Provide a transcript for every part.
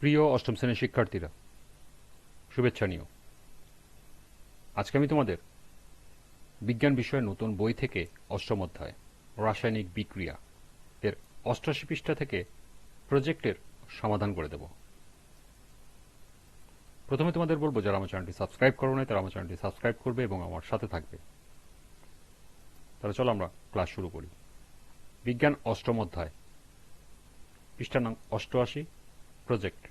প্রিয় অষ্টম শ্রেণীর শিক্ষার্থীরা, শুভেচ্ছা নিও। আজকে আমি তোমাদের বিজ্ঞান বিষয়ের নতুন বই থেকে অষ্টম অধ্যায় রাসায়নিক বিক্রিয়া এর ৮৮ পৃষ্ঠা থেকে প্রজেক্টের সমাধান করে দেব। প্রথমে তোমাদের বলবো, যারা আমার চ্যানেলটি সাবস্ক্রাইব করো নাই তারা আমার চ্যানেলটি সাবস্ক্রাইব করবে এবং আমার সাথে থাকবে। তাহলে চলো আমরা ক্লাস শুরু করি। বিজ্ঞান অষ্টম অধ্যায়, পৃষ্ঠা নং ৮৮, প্রজেক্ট।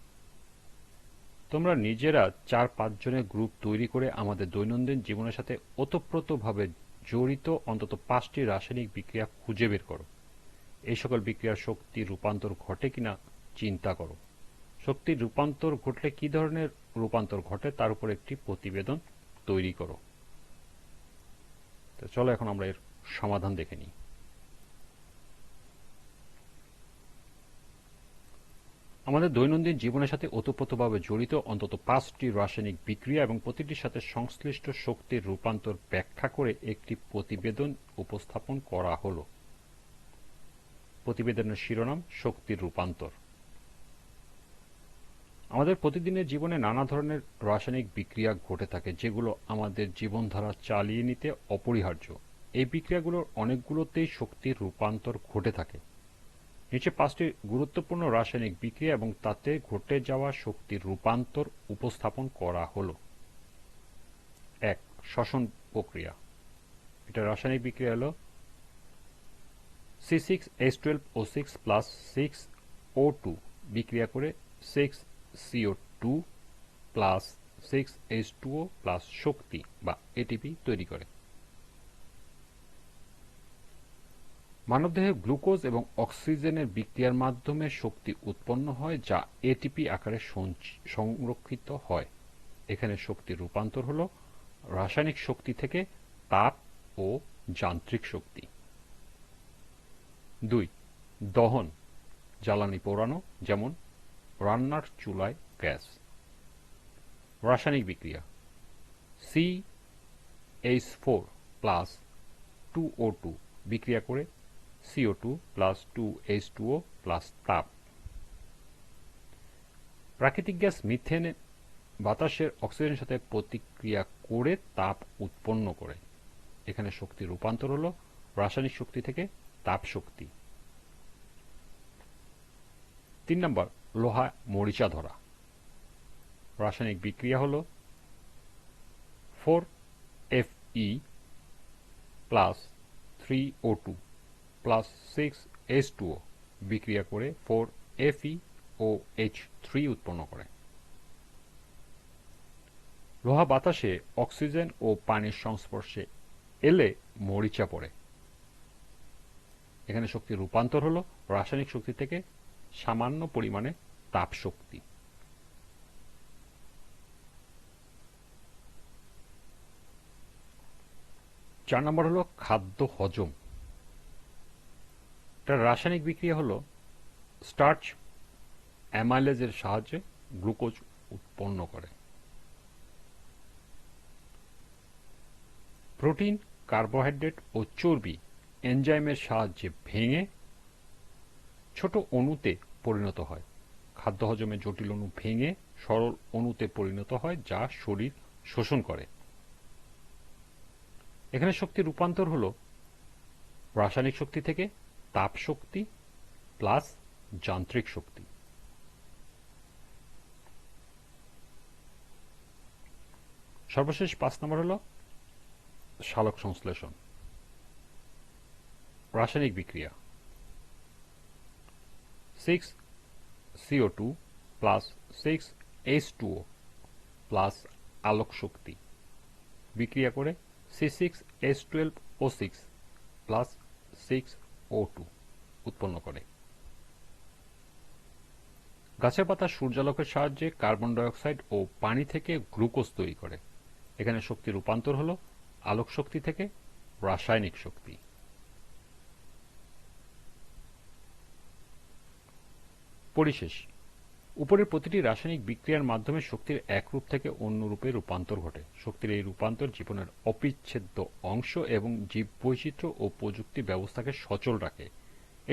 তোমরা নিজেরা ৪-৫ জনের গ্রুপ তৈরি করে আমাদের দৈনন্দিন জীবনের সাথে ওতপ্রোতভাবে জড়িত অন্তত ৫টি রাসায়নিক বিক্রিয়া খুঁজে বের করো। এই সকল বিক্রিয়ার শক্তি রূপান্তর ঘটে কিনা চিন্তা করো। শক্তির রূপান্তর ঘটলে কী ধরনের রূপান্তর ঘটে তার উপর একটি প্রতিবেদন তৈরি করো। তো চলো এখন আমরা এর সমাধান দেখে নিই। আমাদের দৈনন্দিন জীবনের সাথে ওতপ্রোতভাবে জড়িত অন্তত ৫টি রাসায়নিক বিক্রিয়া এবং প্রতিটির সাথে সংশ্লিষ্ট শক্তির রূপান্তর ব্যাখ্যা করে একটি প্রতিবেদন উপস্থাপন করা হলো। প্রতিবেদনের শিরোনাম শক্তির রূপান্তর। আমাদের প্রতিদিনের জীবনে নানা ধরনের রাসায়নিক বিক্রিয়া ঘটে থাকে, যেগুলো আমাদের জীবনধারা চালিয়ে নিতে অপরিহার্য। এই বিক্রিয়াগুলোর অনেকগুলোতেই শক্তির রূপান্তর ঘটে থাকে। নিচে ৫টি গুরুত্বপূর্ণ রাসায়নিক বিক্রিয়া এবং তাতে ঘটে যাওয়া শক্তির রূপান্তর উপস্থাপন করা হলো। ১. শ্বসন প্রক্রিয়া। এটা রাসায়নিক বিক্রিয়া হলো C6H12O6 প্লাস 6O2 বিক্রিয়া করে 6CO2 প্লাস 6H2O প্লাস শক্তি বা এটিপি তৈরি করে। মানবদেহে গ্লুকোজ এবং অক্সিজেনের বিক্রিয়ার মাধ্যমে শক্তি উৎপন্ন হয়, যা এটিপি আকারে সংরক্ষিত হয়। এখানে শক্তির রূপান্তর হলো রাসায়নিক শক্তি থেকে তাপ ও যান্ত্রিক শক্তি। ২. দহন, জ্বালানি পোড়ানো, যেমন রান্নার চুলায় গ্যাস। রাসায়নিক বিক্রিয়া CH4 প্লাস 2O2 বিক্রিয়া করে CO2 প্লাস 2H2O প্লাস তাপ। প্রাকৃতিক গ্যাস মিথেন বাতাসের অক্সিজেনের সাথে প্রতিক্রিয়া করে তাপ উৎপন্ন করে। এখানে শক্তির রূপান্তর হলো রাসায়নিক শক্তি থেকে তাপ শক্তি। ৩ নম্বর, লোহা মরিচা ধরা। রাসায়নিক বিক্রিয়া হলো 4Fe plus 3O2 plus 6H2O বিক্রিয়া করে 4FeOH3 উৎপন্ন করে। লোহা বাতাসে অক্সিজেন ও পানির সংস্পর্শে এলে মরিচা পড়ে। এখানে শক্তির রূপান্তর হলো রাসায়নিক শক্তি থেকে সামান্য পরিমাণে তাপ শক্তি। ৪ নম্বর হলো খাদ্য হজম। এটা রাসায়নিক বিক্রিয়া হলো স্টার্চ অ্যামাইলেজের সাহায্যে গ্লুকোজ উৎপন্ন করে। প্রোটিন, কার্বোহাইড্রেট ও চর্বি এনজাইমের সাহায্যে ভেঙে ছোট অণুতে পরিণত হয়। খাদ্য হজমে জটিল অণু ভেঙে সরল অণুতে পরিণত হয়, যা শরীর শোষণ করে। এখানে শক্তির রূপান্তর হলো রাসায়নিক শক্তি থেকে তাপ শক্তি প্লাস যান্ত্রিক শক্তি। সর্বশেষ ৫ নম্বর হলো সালোক সংশ্লেষণ। রাসায়নিক বিক্রিয়া CO2 প্লাস 6H2O প্লাস আলোক শক্তি বিক্রিয়া করে C6H12O6 প্লাস 6O2 উৎপন্ন করে। গাছের পাতা সূর্যালোকের সাহায্যে কার্বন ডাইঅক্সাইড ও পানি থেকে গ্লুকোজ তৈরি করে। এখানে শক্তির রূপান্তর হলো আলোক শক্তি থেকে রাসায়নিক শক্তি। পরিশেষ, উপরের প্রতিটি রাসায়নিক বিক্রিয়ার মাধ্যমে শক্তির এক রূপ থেকে অন্য রূপে রূপান্তর ঘটে। শক্তির এই রূপান্তর জীবনের অবিচ্ছেদ্য অংশ এবং জীববৈচিত্র্য ও প্রযুক্তি ব্যবস্থাকে সচল রাখে।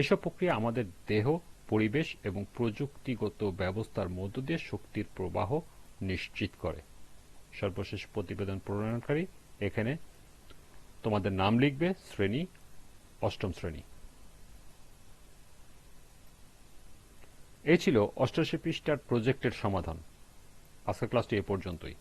এসব প্রক্রিয়া আমাদের দেহ পরিবেশ এবং প্রযুক্তিগত ব্যবস্থার মধ্য দিয়ে শক্তির প্রবাহ নিশ্চিত করে। সর্বশেষ প্রতিবেদন প্রণয়নকারী এখানে তোমাদের নাম লিখবে, শ্রেণী অষ্টম শ্রেণী। এই ছিল 88 পৃষ্ঠার প্রজেক্টের সমাধান। আজকের ক্লাসটি এ পর্যন্তই।